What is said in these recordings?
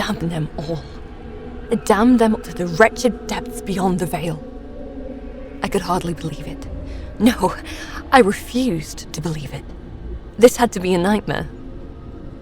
Damn them all. Damn them to the wretched depths beyond the veil. I could hardly believe it. No, I refused to believe it. This had to be a nightmare.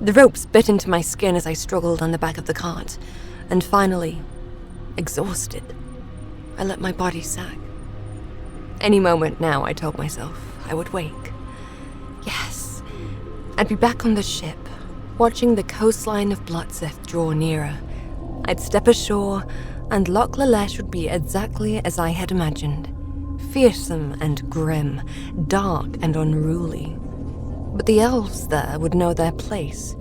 The ropes bit into my skin as I struggled on the back of the cart, and finally, exhausted, I let my body sag. Any moment now, I told myself, I would wake. Yes, I'd be back on the ship, watching the coastline of Blutseth draw nearer. I'd step ashore, and Loch Lalesh would be exactly as I had imagined. Fearsome and grim, dark and unruly. But the elves there would know their place.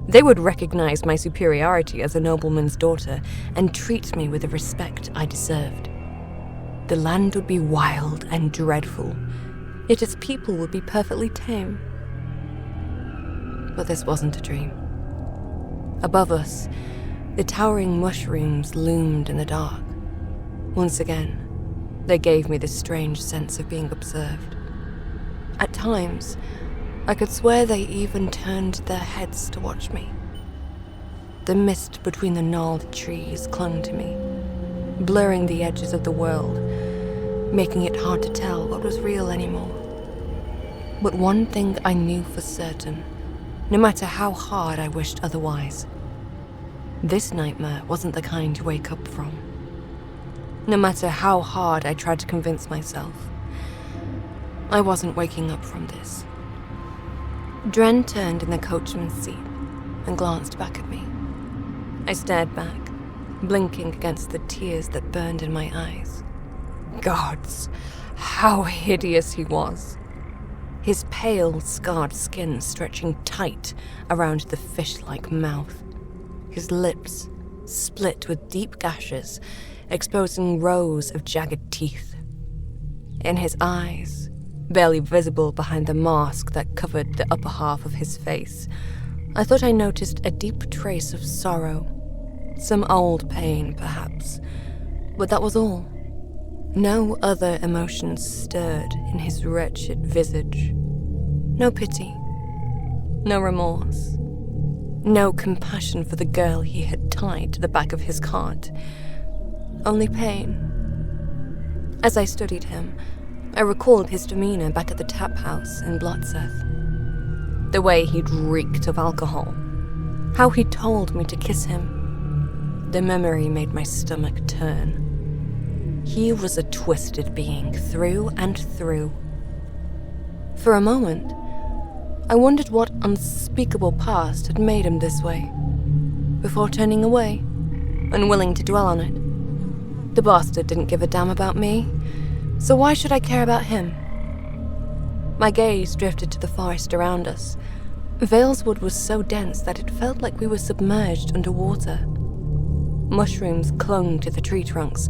They would recognize my superiority as a nobleman's daughter and treat me with the respect I deserved. The land would be wild and dreadful, yet its people would be perfectly tame. But this wasn't a dream. Above us, the towering mushrooms loomed in the dark. Once again, they gave me this strange sense of being observed. At times, I could swear they even turned their heads to watch me. The mist between the gnarled trees clung to me, blurring the edges of the world, making it hard to tell what was real anymore. But one thing I knew for certain, no matter how hard I wished otherwise. This nightmare wasn't the kind you wake up from. No matter how hard I tried to convince myself, I wasn't waking up from this. Dren turned in the coachman's seat and glanced back at me. I stared back, blinking against the tears that burned in my eyes. Gods, how hideous he was. His pale, scarred skin stretching tight around the fish-like mouth. His lips split with deep gashes, exposing rows of jagged teeth. In his eyes, barely visible behind the mask that covered the upper half of his face, I thought I noticed a deep trace of sorrow. Some old pain, perhaps. But that was all. No other emotions stirred in his wretched visage. No pity. No remorse. No compassion for the girl he had tied to the back of his cart. Only pain. As I studied him, I recalled his demeanor back at the tap house in Blutseth. The way he'd reeked of alcohol. How he told me to kiss him. The memory made my stomach turn. He was a twisted being, through and through. For a moment, I wondered what unspeakable past had made him this way, before turning away, unwilling to dwell on it. The bastard didn't give a damn about me, so why should I care about him? My gaze drifted to the forest around us. Valeswood was so dense that it felt like we were submerged underwater. Mushrooms clung to the tree trunks,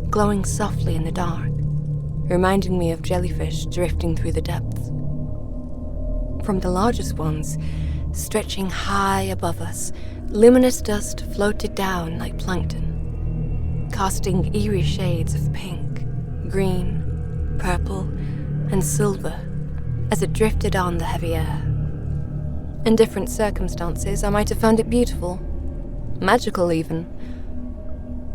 glowing softly in the dark, reminding me of jellyfish drifting through the depths. From the largest ones, stretching high above us, luminous dust floated down like plankton, casting eerie shades of pink, green, purple, and silver as it drifted on the heavy air. In different circumstances, I might have found it beautiful, magical even.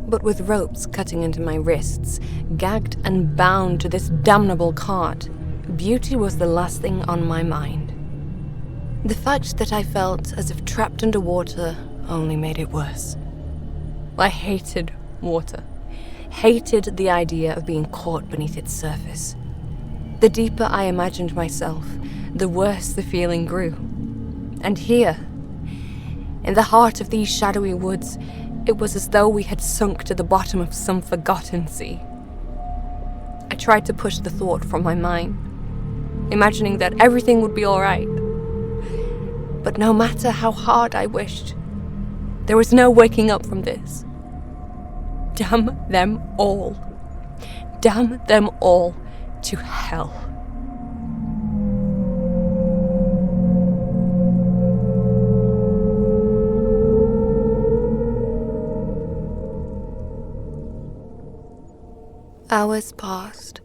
But with ropes cutting into my wrists, gagged and bound to this damnable cart, beauty was the last thing on my mind. The fact that I felt as if trapped underwater only made it worse. I hated water. Hated the idea of being caught beneath its surface. The deeper I imagined myself, the worse the feeling grew. And here, in the heart of these shadowy woods, it was as though we had sunk to the bottom of some forgotten sea. I tried to push the thought from my mind, imagining that everything would be all right. But no matter how hard I wished, there was no waking up from this. Damn them all. Damn them all to hell. Hours passed,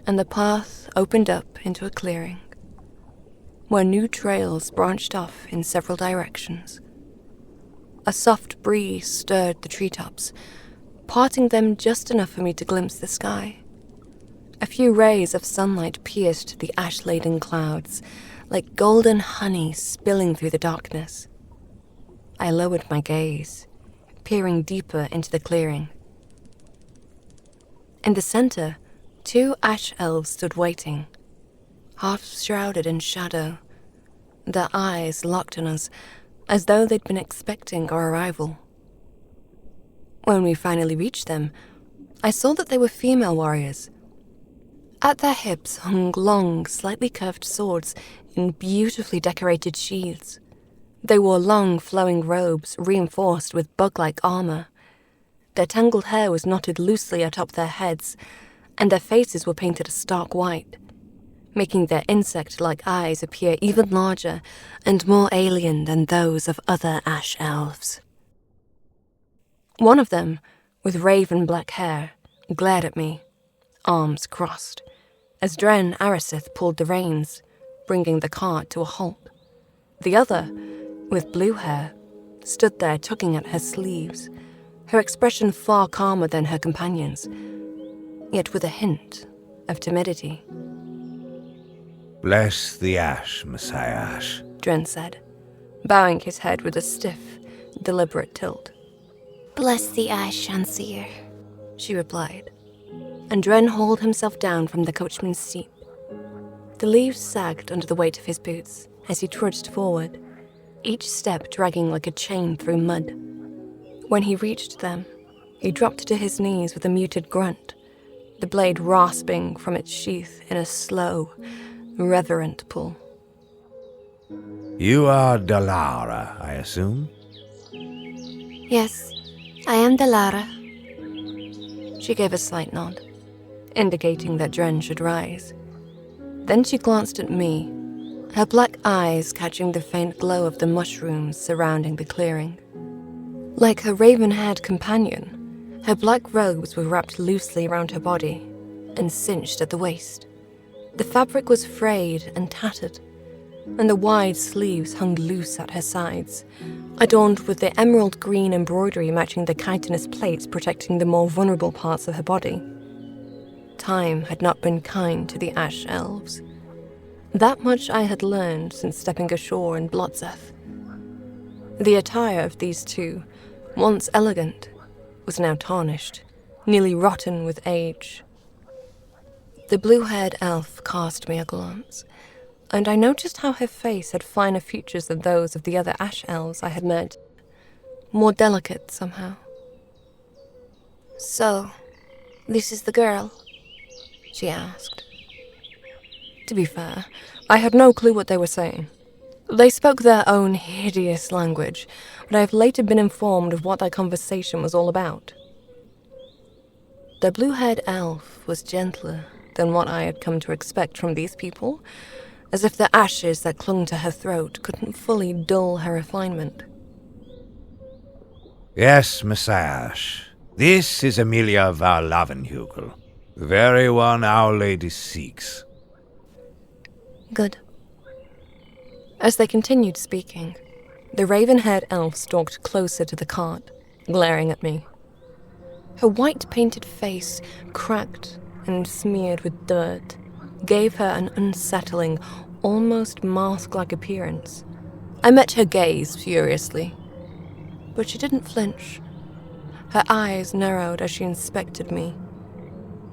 and the path opened up into a clearing, where new trails branched off in several directions. A soft breeze stirred the treetops, parting them just enough for me to glimpse the sky. A few rays of sunlight pierced the ash-laden clouds, like golden honey spilling through the darkness. I lowered my gaze, peering deeper into the clearing. In the center, 2 ash elves stood waiting, half shrouded in shadow, their eyes locked on us, as though they'd been expecting our arrival. When we finally reached them, I saw that they were female warriors. At their hips hung long, slightly curved swords in beautifully decorated sheaths. They wore long, flowing robes reinforced with bug-like armor. Their tangled hair was knotted loosely atop their heads, and their faces were painted a stark white, making their insect-like eyes appear even larger and more alien than those of other ash elves. One of them, with raven black hair, glared at me, arms crossed, as Dren Arasith pulled the reins, bringing the cart to a halt. The other, with blue hair, stood there tugging at her sleeves, her expression far calmer than her companions, yet with a hint of timidity. "Bless the ash, Messiah Ash," Dren said, bowing his head with a stiff, deliberate tilt. "Bless the ash, Shanseer," she replied, and Dren hauled himself down from the coachman's seat. The leaves sagged under the weight of his boots as he trudged forward, each step dragging like a chain through mud. When he reached them, he dropped to his knees with a muted grunt, the blade rasping from its sheath in a slow, reverent pull. "You are Dalara, I assume?" "Yes, I am Dalara." She gave a slight nod, indicating that Dren should rise. Then she glanced at me, her black eyes catching the faint glow of the mushrooms surrounding the clearing. Like her raven-haired companion, her black robes were wrapped loosely around her body and cinched at the waist. The fabric was frayed and tattered, and the wide sleeves hung loose at her sides, adorned with the emerald green embroidery matching the chitinous plates protecting the more vulnerable parts of her body. Time had not been kind to the ash elves. That much I had learned since stepping ashore in Blotzeth. The attire of these two, once elegant, was now tarnished, nearly rotten with age. The blue-haired elf cast me a glance, and I noticed how her face had finer features than those of the other ash elves I had met, more delicate somehow. "So, this is the girl?" she asked. To be fair, I had no clue what they were saying. They spoke their own hideous language, but I have later been informed of what that conversation was all about. The blue-haired elf was gentler than what I had come to expect from these people, as if the ashes that clung to her throat couldn't fully dull her refinement. "Yes, Messiah Ash. This is Emilia var Lavenhugel, the very one Our Lady seeks." Good. As they continued speaking, the raven-haired elf stalked closer to the cart, glaring at me. Her white-painted face, cracked and smeared with dirt, gave her an unsettling, almost mask-like appearance. I met her gaze furiously, but she didn't flinch. Her eyes narrowed as she inspected me,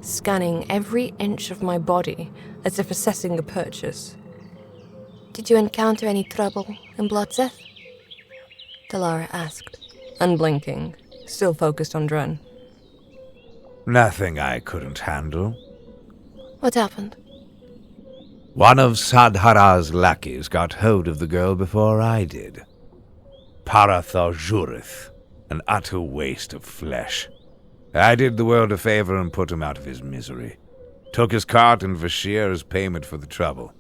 scanning every inch of my body as if assessing a purchase. "Did you encounter any trouble in Blotzeth?" Dalara asked, unblinking, still focused on Dren. "Nothing I couldn't handle." What happened? "One of Sadhara's lackeys got hold of the girl before I did. Parathor Jurith, an utter waste of flesh. I did the world a favor and put him out of his misery. Took his cart and Vashir as payment for the trouble."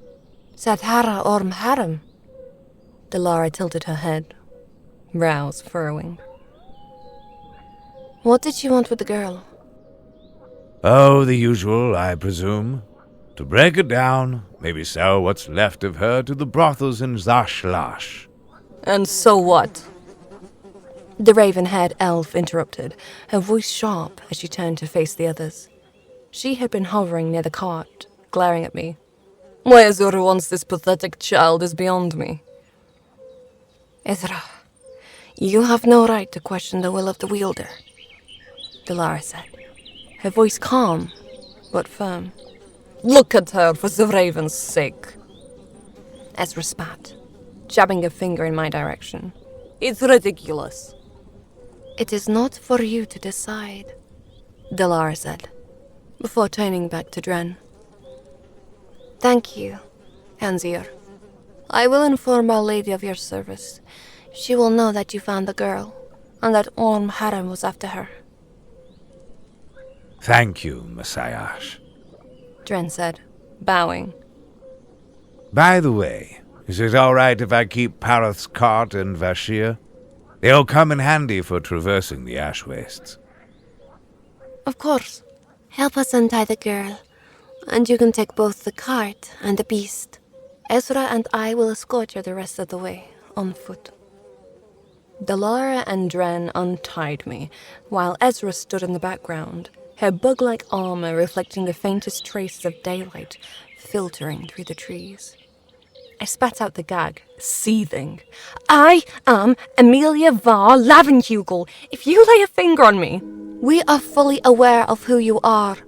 Sadhara Orm Haram. Dalara tilted her head, brows furrowing. What did she want with the girl? "Oh, the usual, I presume. To break it down, maybe sell what's left of her to the brothels in Zashlash." And so what? The raven-haired elf interrupted, her voice sharp as she turned to face the others. She had been hovering near the cart, glaring at me. Why Azura wants this pathetic child is beyond me. Ezra, you have no right to question the will of the wielder, Delara said, her voice calm, but firm. Look at her for the raven's sake. Ezra spat, jabbing a finger in my direction. It's ridiculous. It is not for you to decide, Delara said, before turning back to Dren. Thank you, Anzir. I will inform Our Lady of your service. She will know that you found the girl, and that Orm Harem was after her. Thank you, Messiash. Dren said, bowing. By the way, is it all right if I keep Parath's cart and Vashir? They'll come in handy for traversing the ash wastes. Of course. Help us untie the girl, and you can take both the cart and the beast. Ezra and I will escort you the rest of the way, on foot. Delara and Dren untied me, while Ezra stood in the background, her bug-like armor reflecting the faintest traces of daylight filtering through the trees. I spat out the gag, seething. I am Emilia var Lavenhugel. If you lay a finger on me... We are fully aware of who you are,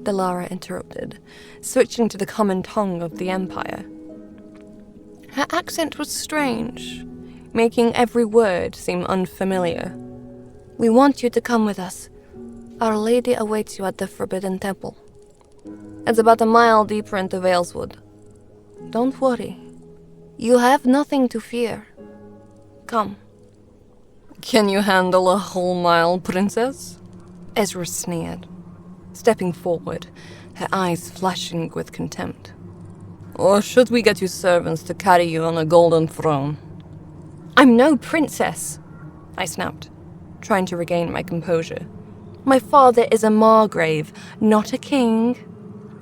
Delara interrupted, switching to the common tongue of the Empire. Her accent was strange, making every word seem unfamiliar. We want you to come with us. Our Lady awaits you at the Forbidden Temple. It's about a mile deeper into Valeswood. Don't worry. You have nothing to fear. Come. Can you handle a whole mile, princess? Ezra sneered, stepping forward, her eyes flashing with contempt. Or should we get you servants to carry you on a golden throne? I'm no princess, I snapped, trying to regain my composure. My father is a margrave, not a king.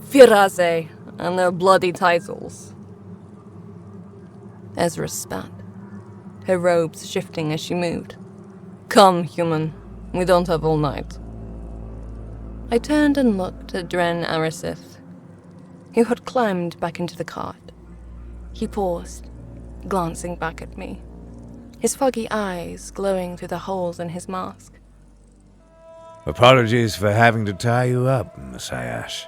Firaze, and their bloody titles. Ezra spat, her robes shifting as she moved. Come, human. We don't have all night. I turned and looked at Dren Arasith, who had climbed back into the cart. He paused, glancing back at me, his foggy eyes glowing through the holes in his mask. Apologies for having to tie you up, Messiash.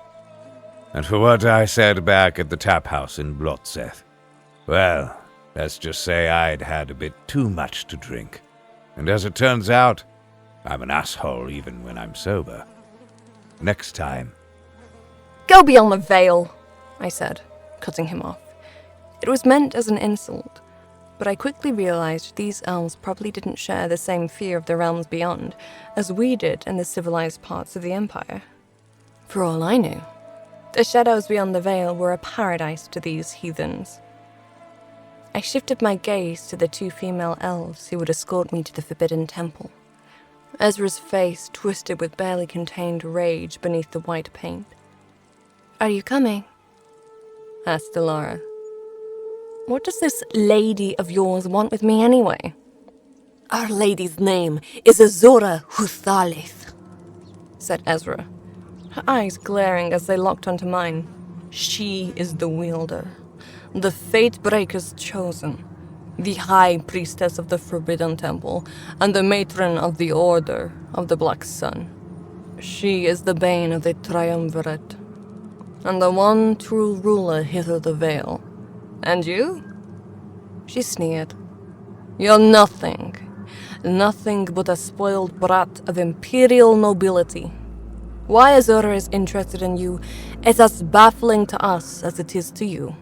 And for what I said back at the tap house in Blotseth. Well, let's just say I'd had a bit too much to drink. And as it turns out, I'm an asshole even when I'm sober. Next time. Go beyond the veil, I said, cutting him off. It was meant as an insult, but I quickly realized these elves probably didn't share the same fear of the realms beyond as we did in the civilized parts of the Empire. For all I knew, the shadows beyond the veil were a paradise to these heathens. I shifted my gaze to the two female elves who would escort me to the Forbidden Temple. Ezra's face twisted with barely contained rage beneath the white paint. Are you coming? Asked Delara. What does this lady of yours want with me anyway? Our Lady's name is Azura Huthalith, said Ezra, her eyes glaring as they locked onto mine. She is the wielder, the Fatebreaker's chosen, the High Priestess of the Forbidden Temple, and the Matron of the Order of the Black Sun. She is the bane of the Triumvirate, and the one true ruler hither the veil. And you? She sneered. You're nothing. Nothing but a spoiled brat of imperial nobility. Why Azura is interested in you is as baffling to us as it is to you.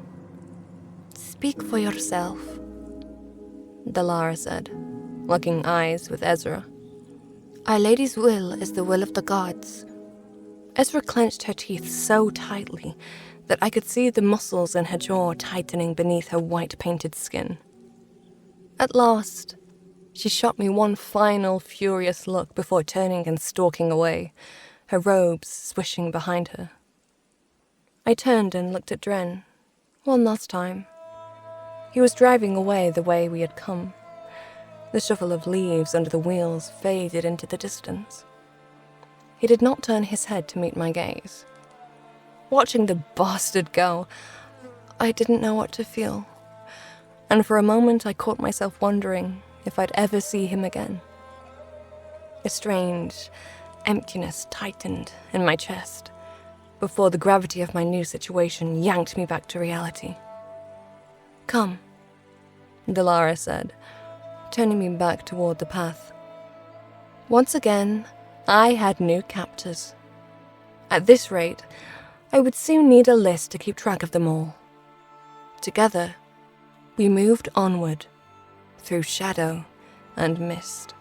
Speak for yourself, Delara said, locking eyes with Ezra. Our Lady's will is the will of the gods. Ezra clenched her teeth so tightly that I could see the muscles in her jaw tightening beneath her white-painted skin. At last, she shot me one final furious look before turning and stalking away, her robes swishing behind her. I turned and looked at Dren, one last time. He was driving away the way we had come, The shuffle of leaves under the wheels faded into the distance. He did not turn his head to meet my gaze. Watching the bastard go, I didn't know what to feel, and for a moment I caught myself wondering if I'd ever see him again. A strange emptiness tightened in my chest before the gravity of my new situation yanked me back to reality. "Come," Delara said, turning me back toward the path. Once again, I had new captors. At this rate, I would soon need a list to keep track of them all. Together, we moved onward, through shadow and mist.